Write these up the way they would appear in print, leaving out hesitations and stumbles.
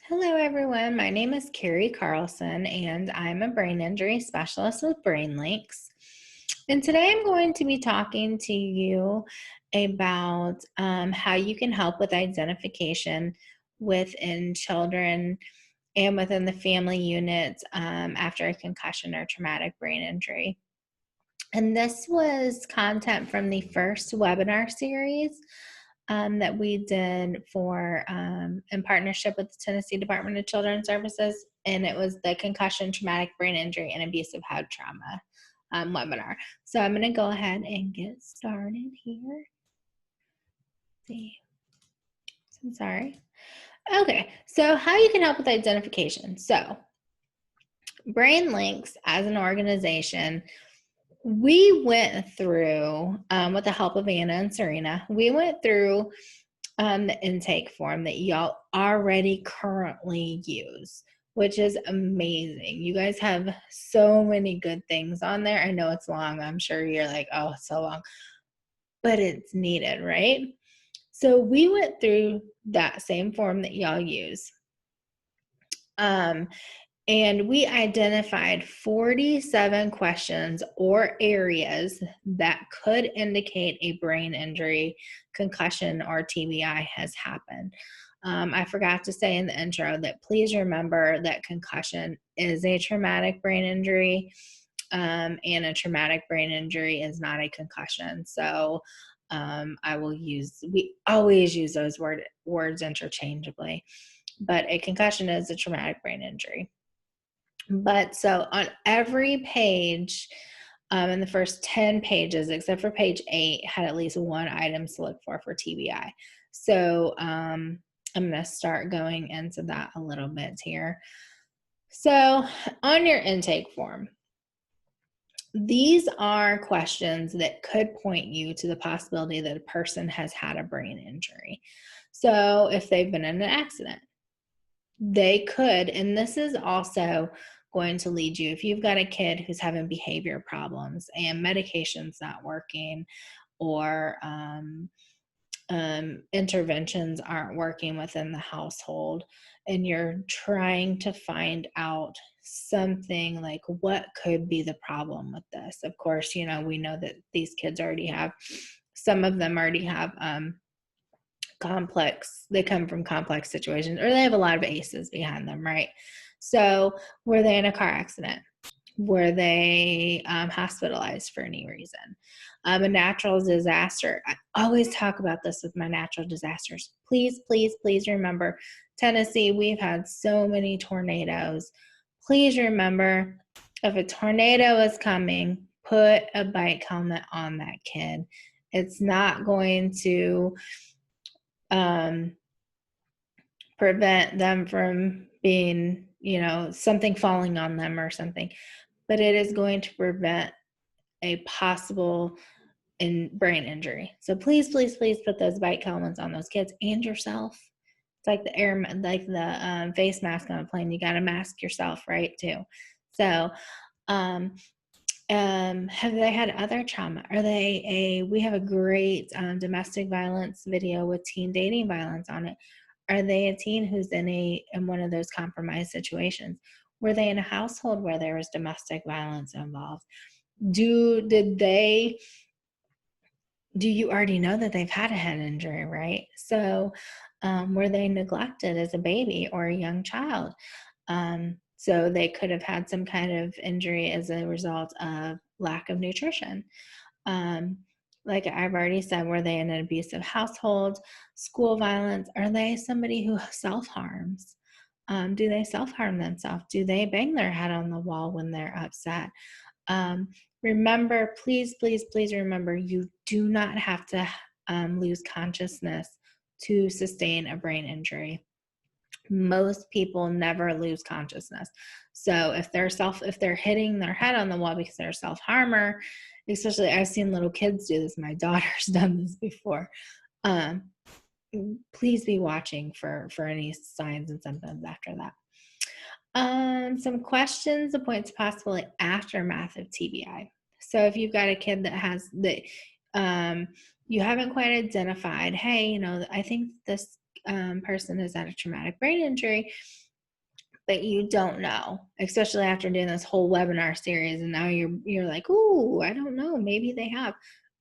Hello, everyone. My name is Carrie Carlson, and I'm a brain injury specialist with Brain Links. And today I'm going to be talking to you about how you can help with identification within children and within the family units after a concussion or traumatic brain injury. And this was content from the first webinar series that we did for in partnership with the Tennessee Department of Children's Services, and it was the concussion, traumatic brain injury, and abusive head trauma webinar. So I'm going to go ahead and get started here. See, I'm sorry. Okay, so how you can help with identification. So Brain Links as an organization, we went through, with the help of Anna and Serena, we went through the intake form that y'all already currently use, which is amazing. You guys have so many good things on there. I know it's long. I'm sure you're like, oh, it's so long, but it's needed, right? So we went through that same form that y'all use. And we identified 47 questions or areas that could indicate a brain injury, concussion, or TBI has happened. I forgot to say in the intro that please remember that concussion is a traumatic brain injury, and a traumatic brain injury is not a concussion. So we always use those words interchangeably, but a concussion is a traumatic brain injury. But so on every page, in the first 10 pages, except for page 8, had at least one item to look for TBI. So I'm going to start going into that a little bit here. So on your intake form, these are questions that could point you to the possibility that a person has had a brain injury. So if they've been in an accident, they could, and this is also going to lead you, if you've got a kid who's having behavior problems and medication's not working, or interventions aren't working within the household, and you're trying to find out something like what could be the problem with this. Of course, we know that these kids some of them already have they come from complex situations, or they have a lot of ACEs behind them, right? So were they in a car accident? Were they hospitalized for any reason? A natural disaster. I always talk about this with my natural disasters. Please, please, please remember, Tennessee, we've had so many tornadoes. Please remember, if a tornado is coming, put a bike helmet on that kid. It's not going to prevent them from being, something falling on them or something, but it is going to prevent a possible brain injury. So please, please, please put those bike helmets on those kids and yourself. It's like the face mask on a plane. You got to mask yourself, right, too. So, have they had other trauma? We have a great domestic violence video with teen dating violence on it. Are they a teen who's in one of those compromised situations? Were they in a household where there was domestic violence involved? Do you already know that they've had a head injury, right? So were they neglected as a baby or a young child? So they could have had some kind of injury as a result of lack of nutrition. Like I've already said, were they in an abusive household, school violence? Are they somebody who self-harms? Do they self-harm themselves? Do they bang their head on the wall when they're upset? Remember, please, please, please remember, you do not have to lose consciousness to sustain a brain injury. Most people never lose consciousness. So if they're hitting their head on the wall because they're a self-harmer, especially I've seen little kids do this. My daughter's done this before. Please be watching for any signs and symptoms after that. Some questions that point to possible aftermath of TBI. So if you've got a kid that you haven't quite identified, hey, I think this person has had a traumatic brain injury, but you don't know, especially after doing this whole webinar series, and now you're like, ooh, I don't know, maybe they have.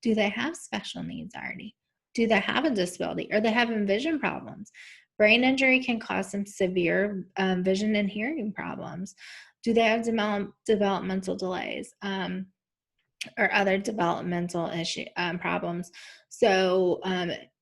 Do they have special needs already? Do they have a disability? Or they having vision problems? Brain injury can cause some severe vision and hearing problems. Do they have developmental delays? Or other developmental issue problems. So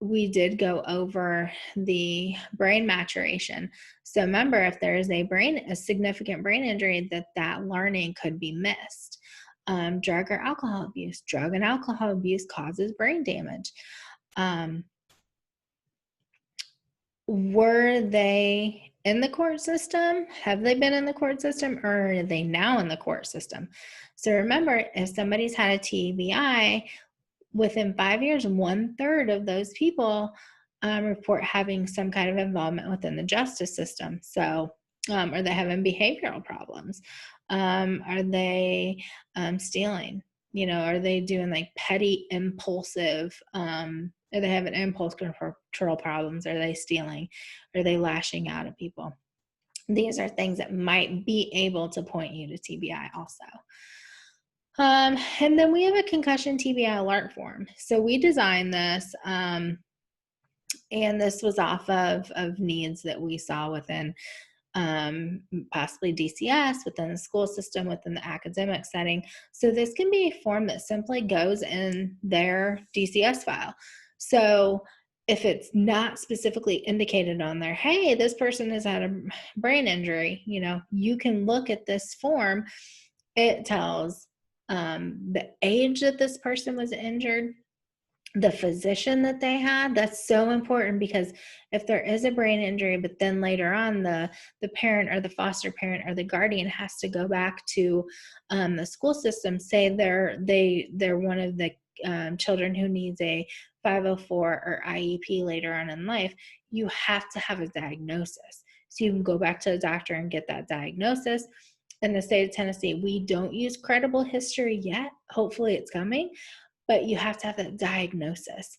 we did go over the brain maturation. So remember, if there is a significant brain injury, that learning could be missed. Drug or alcohol abuse. Drug and alcohol abuse causes brain damage. Were they in the court system? Have they been in the court system, or are they now in the court system? So remember, if somebody's had a TBI, within 5 years, 1/3 of those people report having some kind of involvement within the justice system. So, are they having behavioral problems? Are they stealing? Are they doing like petty, impulsive? Are they having impulse control problems? Are they stealing? Are they lashing out at people? These are things that might be able to point you to TBI also. And then we have a concussion TBI alert form. So we designed this, and this was off of needs that we saw within possibly DCS, within the school system, within the academic setting. So this can be a form that simply goes in their DCS file. So if it's not specifically indicated on there, hey, this person has had a brain injury, you can look at this form. It tells the age that this person was injured, the physician that they had. That's so important, because if there is a brain injury, but then later on the parent or the foster parent or the guardian has to go back to the school system, say they're one of the children who needs a 504 or IEP later on in life, you have to have a diagnosis. So you can go back to the doctor and get that diagnosis. In the state of Tennessee, we don't use credible history yet. Hopefully it's coming, but you have to have that diagnosis.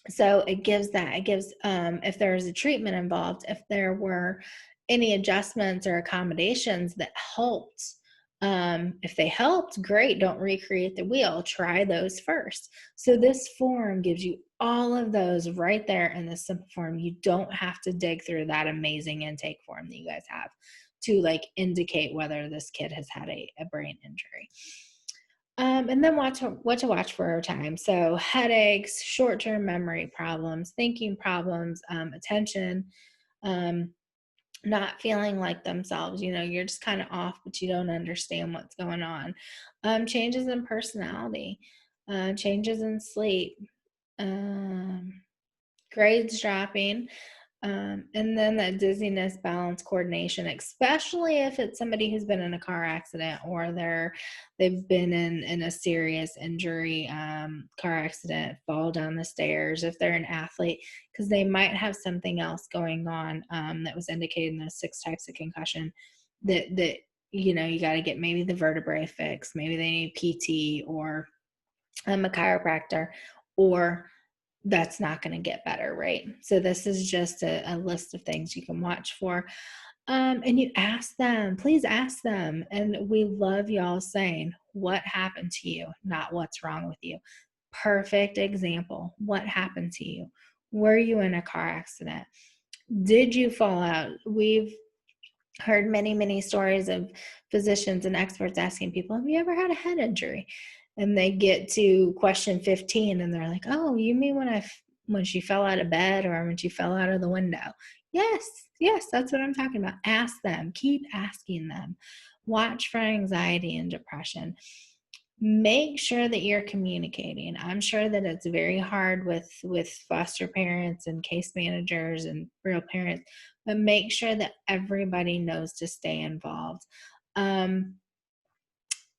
So it gives if there is a treatment involved, if there were any adjustments or accommodations that helped. If they helped, great, don't recreate the wheel, try those first. So this form gives you all of those right there in the simple form. You don't have to dig through that amazing intake form that you guys have to indicate whether this kid has had a brain injury. And then what to watch for over time. So headaches, short-term memory problems, thinking problems, attention, not feeling like themselves. You're just kind of off, but you don't understand what's going on. Changes in personality, changes in sleep, grades dropping, and then that dizziness, balance, coordination, especially if it's somebody who's been in a car accident, or they've been in a serious injury, car accident, fall down the stairs, if they're an athlete, because they might have something else going on that was indicated in those 6 types of concussion that you got to get maybe the vertebrae fixed, maybe they need PT or a chiropractor, or that's not going to get better, right? So this is just a list of things you can watch for. And you ask them, please ask them. And we love y'all saying, what happened to you, not what's wrong with you. Perfect example. What happened to you? Were you in a car accident? Did you fall out? We've heard many, many stories of physicians and experts asking people, have you ever had a head injury? And they get to question 15 and they're like, oh, you mean when she fell out of bed, or when she fell out of the window? Yes, that's what I'm talking about. Ask them, keep asking them. Watch for anxiety and depression. Make sure that you're communicating. I'm sure that it's very hard with foster parents and case managers and real parents, but make sure that everybody knows to stay involved.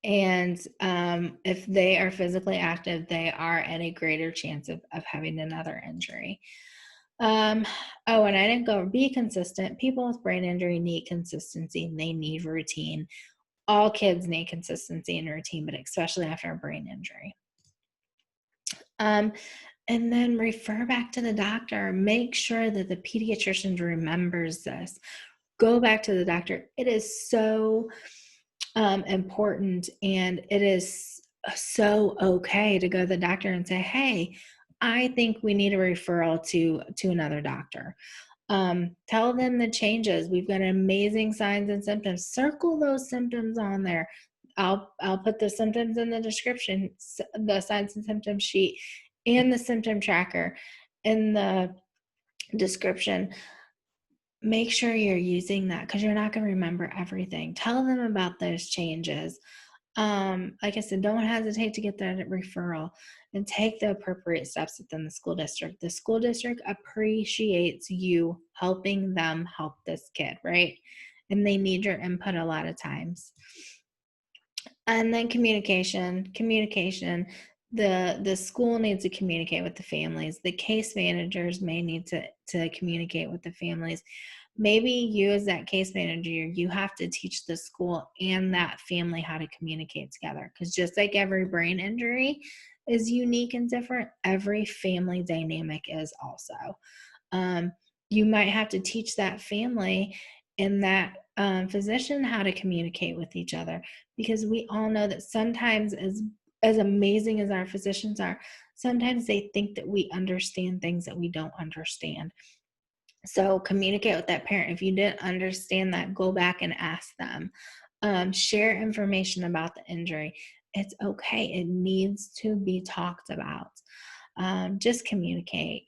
And if they are physically active, they are at a greater chance of having another injury. And I didn't go be consistent. People with brain injury need consistency. They need routine. All kids need consistency and routine, but especially after a brain injury. and then refer back to the doctor. Make sure that the pediatrician remembers this. Go back to the doctor. It is so important, and it is so okay to go to the doctor and say, hey, I think we need a referral to another doctor. Tell them the changes. We've got amazing signs and symptoms. Circle those symptoms on there. I'll put the symptoms in the description, the signs and symptoms sheet, and the symptom tracker in the description. Make sure you're using that, because you're not going to remember everything. Tell them about those changes. Like I said, don't hesitate to get that referral and take the appropriate steps within the school district. The school district appreciates you helping them help this kid, right? And they need your input a lot of times. And then communication. The school needs to communicate with the families. The case managers may need to communicate with the families. Maybe you, as that case manager, you have to teach the school and that family how to communicate together, because just like every brain injury is unique and different, every family dynamic is also. You might have to teach that family and that physician how to communicate with each other, because we all know that sometimes, as amazing as our physicians are, sometimes they think that we understand things that we don't understand. So communicate with that parent. If you didn't understand that, go back and ask them. Share information about the injury. It's okay. It needs to be talked about. Just communicate.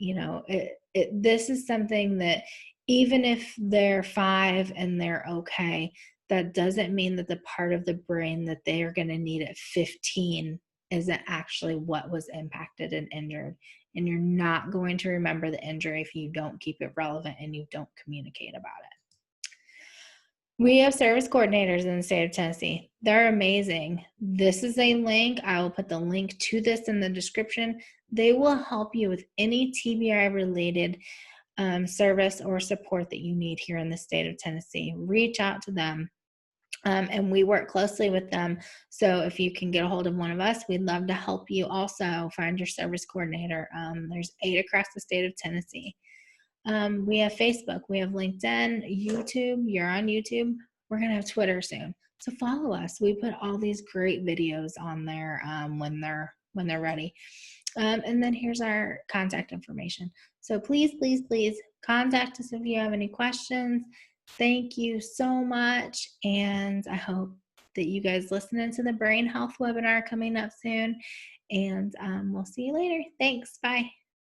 This is something that, even if they're 5 and they're okay, that doesn't mean that the part of the brain that they are going to need at 15 isn't actually what was impacted and injured. And you're not going to remember the injury if you don't keep it relevant and you don't communicate about it. We have service coordinators in the state of Tennessee. They're amazing. This is a link. I will put the link to this in the description. They will help you with any TBI related service or support that you need here in the state of Tennessee. Reach out to them. And we work closely with them. So if you can get a hold of one of us, we'd love to help you also find your service coordinator. There's 8 across the state of Tennessee. We have Facebook, we have LinkedIn, YouTube. You're on YouTube. We're going to have Twitter soon. So follow us. We put all these great videos on there when they're ready. And then here's our contact information. So please, please, please contact us if you have any questions. Thank you so much. And I hope that you guys listen into the brain health webinar coming up soon. And we'll see you later. Thanks. Bye.